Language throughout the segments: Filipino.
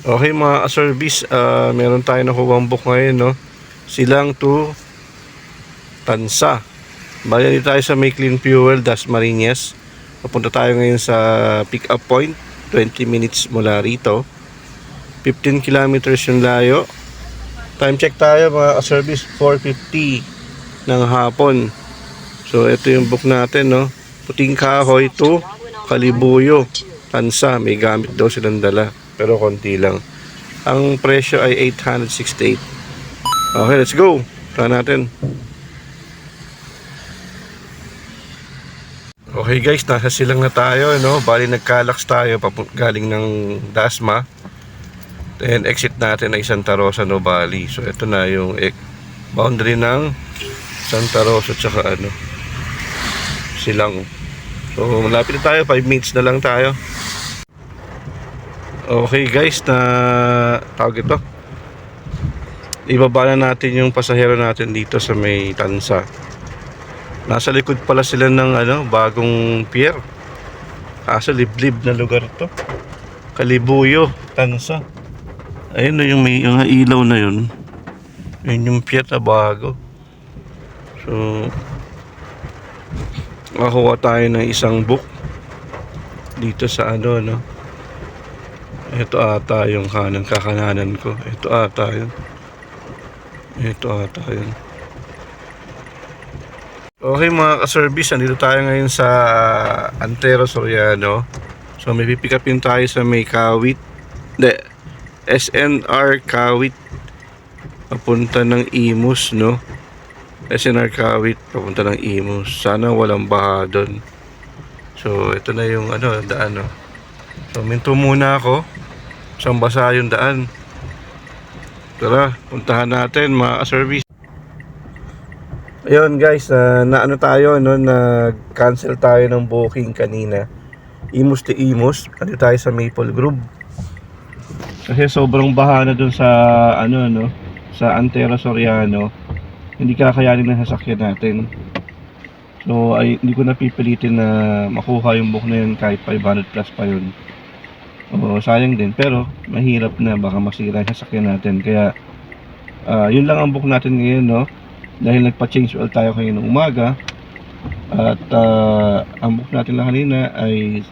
Okay mga ka-service, meron tayo nakuwang book ngayon, no? Silang to Tansa. Bali tayo sa may Clean Fuel, Dasmariñas. Papunta tayo ngayon sa pick up point, 20 minutes mula rito. 15 kilometers yung layo. Time check tayo mga ka-service, 4:50 ng hapon. So ito yung book natin, no? Puting Kahoy to Kalibuyo, Tansa. May gamit daw silang dala, pero konti lang. Ang presyo ay 868. Okay, let's go. Tara natin. Okay guys, nasa silang na tayo, no? Bali nagkalax tayo galing ng Dasma. Then exit natin ay Santa Rosa, no, Bali. So ito na yung boundary ng Santa Rosa tsaka Silang. So malapit na tayo, 5 minutes na lang tayo. Okay guys, na tawag ito. Ibaba na natin yung pasahero natin dito sa may Tansa. Nasa likod pala sila ng bagong pier. Kaso liblib na lugar to. Kalibuyo, Tansa. Ayun na yung may ilaw na yun. Yun yung pier na bago. So makakuha tayo ng isang book dito sa ito ata yung kakananan ko. Ito ata yun. Okay mga ka-service, nandito tayo ngayon sa Antero Soriano. So may pipick upin tayo sa may Kawit, SNR Kawit papunta ng Imus, no? SNR Kawit papunta ng Imus. Sana walang baha doon. So ito na yung daan, no? So minto muna ako. Isang basa yung daan. Tara, puntahan natin mga ka-service. Ayun guys, nag-cancel tayo ng booking kanina. Imus to Imus, ano tayo sa Maple Grove. Kasi sobrang baha na dun sa sa Antero Soriano. Hindi kakayanin ng sasakyan natin. So hindi ko napipilitin na makuha yung book na yun kahit 500 plus pa yun. Sayang din, pero mahirap na, baka masira yung sasakyan natin. Kaya yun lang ang book natin ngayon, no? Dahil nagpa-change oil tayo kanina umaga. At ang book natin lang kanina ay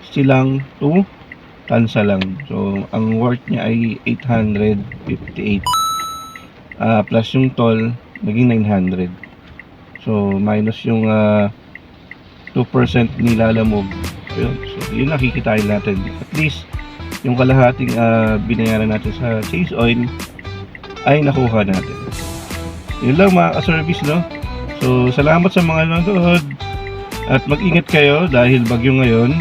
Silang to Tansa lang. So ang worth niya ay 858 plus yung toll naging 900. So minus yung 2% nilalamog. So yun nakikitain natin. At least yung kalahating binayaran natin sa change oil ay nakuha natin. Yun lang mga ka-service, no? So salamat sa mga nanonood. At mag-ingat kayo dahil bagyo ngayon.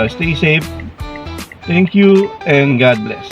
Stay safe. Thank you and God bless.